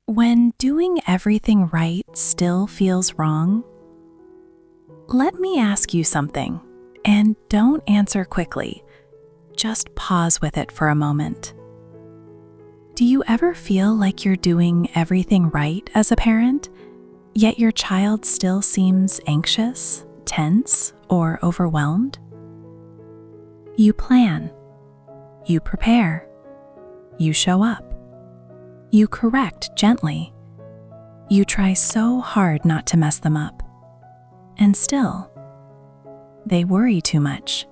When doing everything right still feels wrong, let me ask you something, and don't answer quickly. Just pause with it for a moment. Do you ever feel like you're doing everything right as a parent, yet your child still seems anxious, tense, or overwhelmed? You plan. You prepare. You show up. You correct gently. You try so hard not to mess them up. And still, they worry too much.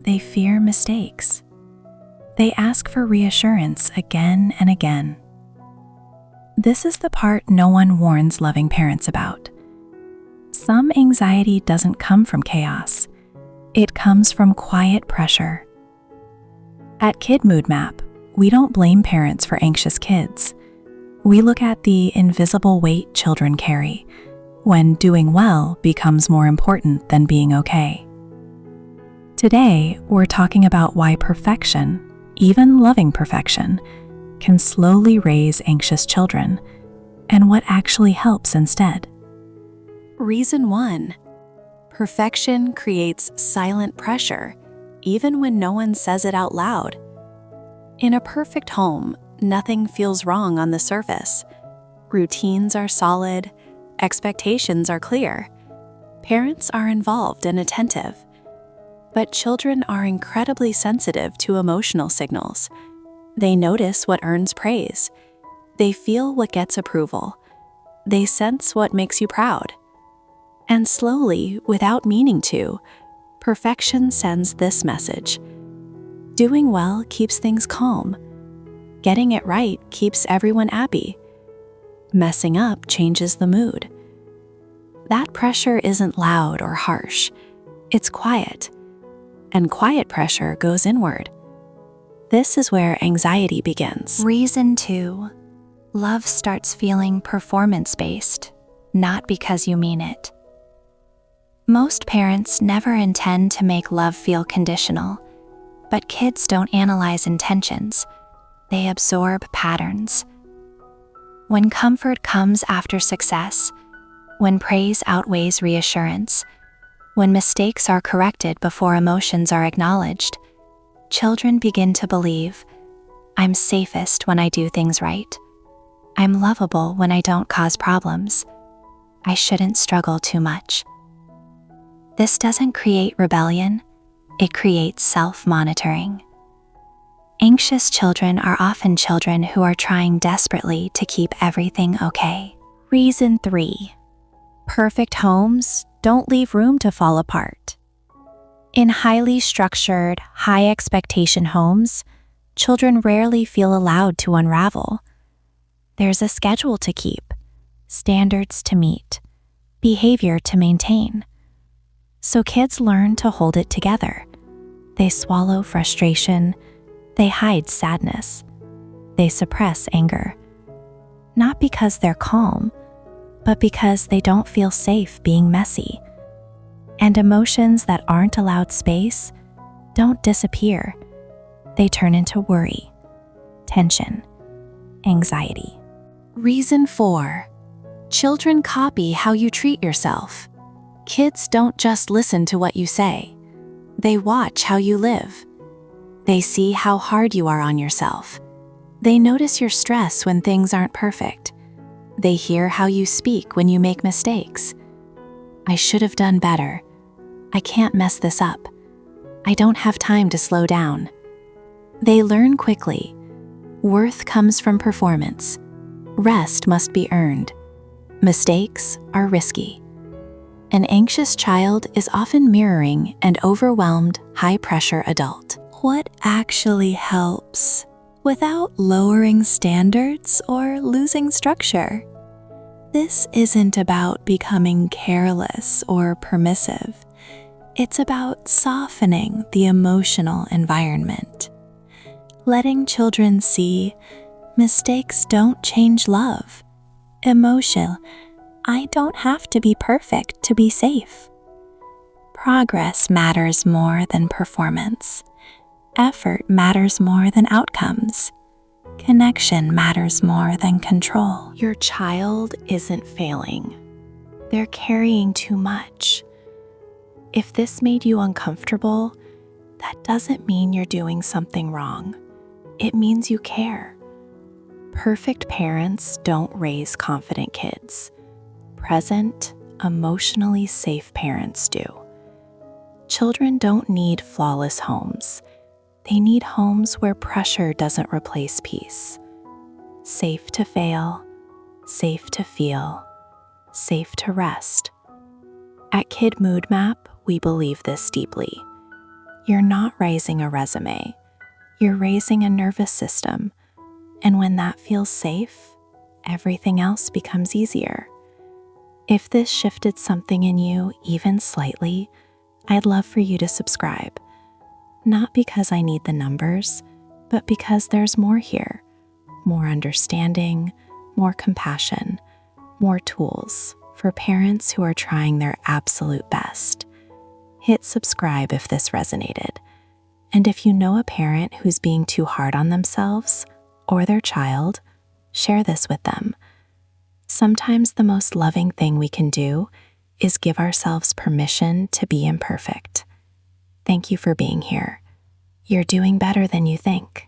They fear mistakes. They ask for reassurance again and again. This is the part no one warns loving parents about. Some anxiety doesn't come from chaos. It comes from quiet pressure. At Kid Mood Map, we don't blame parents for anxious kids. We look at the invisible weight children carry when doing well becomes more important than being okay. Today, we're talking about why perfection, even loving perfection, can slowly raise anxious children, and what actually helps instead. Reason 1. Perfection creates silent pressure, even when no one says it out loud. In a perfect home, nothing feels wrong on the surface. Routines are solid, expectations are clear. Parents are involved and attentive. But children are incredibly sensitive to emotional signals. They notice what earns praise. They feel what gets approval. They sense what makes you proud. And slowly, without meaning to, perfection sends this message. Doing well keeps things calm. Getting it right keeps everyone happy. Messing up changes the mood. That pressure isn't loud or harsh. It's quiet. And quiet pressure goes inward. This is where anxiety begins. Reason 2. Love starts feeling performance-based, not because you mean it. Most parents never intend to make love feel conditional, but kids don't analyze intentions. They absorb patterns. When comfort comes after success, when praise outweighs reassurance, when mistakes are corrected before emotions are acknowledged, children begin to believe, I'm safest when I do things right. I'm lovable when I don't cause problems. I shouldn't struggle too much. This doesn't create rebellion, it creates self-monitoring. Anxious children are often children who are trying desperately to keep everything okay. Reason 3. Perfect homes don't leave room to fall apart. In highly structured, high-expectation homes, children rarely feel allowed to unravel. There's a schedule to keep, standards to meet, behavior to maintain. So kids learn to hold it together. They swallow frustration. They hide sadness. They suppress anger. Not because they're calm, but because they don't feel safe being messy. And emotions that aren't allowed space don't disappear. They turn into worry, tension, anxiety. Reason 4. Children copy how you treat yourself. Kids don't just listen to what you say. They watch how you live. They see how hard you are on yourself. They notice your stress when things aren't perfect. They hear how you speak when you make mistakes. I should have done better. I can't mess this up. I don't have time to slow down. They learn quickly. Worth comes from performance. Rest must be earned. Mistakes are risky. An anxious child is often mirroring an overwhelmed, high-pressure adult. What actually helps without lowering standards or losing structure? This isn't about becoming careless or permissive. It's about softening the emotional environment. Letting children see mistakes don't change love. Emotion, I don't have to be perfect to be safe. Progress matters more than performance. Effort matters more than outcomes. Connection matters more than control. Your child isn't failing. They're carrying too much. If this made you uncomfortable, that doesn't mean you're doing something wrong. It means you care. Perfect parents don't raise confident kids. Present, emotionally safe parents do. Children don't need flawless homes. They need homes where pressure doesn't replace peace. Safe to fail, safe to feel, safe to rest. At Kid Mood Map, we believe this deeply. You're not raising a resume. You're raising a nervous system. And when that feels safe, everything else becomes easier. If this shifted something in you even slightly, I'd love for you to subscribe. Not because I need the numbers, but because there's more here. More understanding, more compassion, more tools for parents who are trying their absolute best. Hit subscribe if this resonated. And if you know a parent who's being too hard on themselves or their child, share this with them. Sometimes the most loving thing we can do is give ourselves permission to be imperfect. Thank you for being here. You're doing better than you think.